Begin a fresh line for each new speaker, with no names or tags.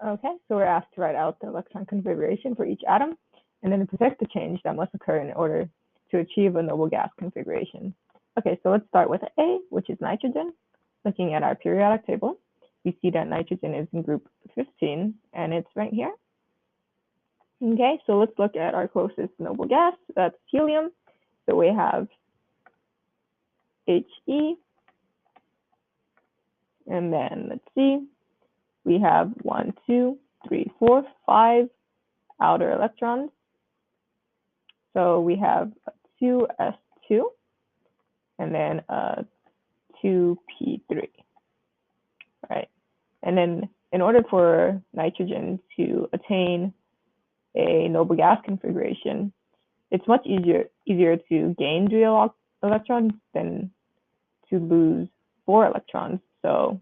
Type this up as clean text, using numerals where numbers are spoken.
Okay, so we're asked to write out the electron configuration for each atom, and then detect the change that must occur in order to achieve a noble gas configuration. Okay, so let's start with A, which is nitrogen. Looking at our periodic table, we see that nitrogen is in group 15, and it's right here. Okay, so let's look at our closest noble gas, that's helium. So we have He, and then let's see, we have 1, 2, 3, 4, 5 outer electrons. So we have 2s2 and then 2p3, right? And then in order for nitrogen to attain a noble gas configuration, it's much easier to gain 3 electrons than to lose 4 electrons. So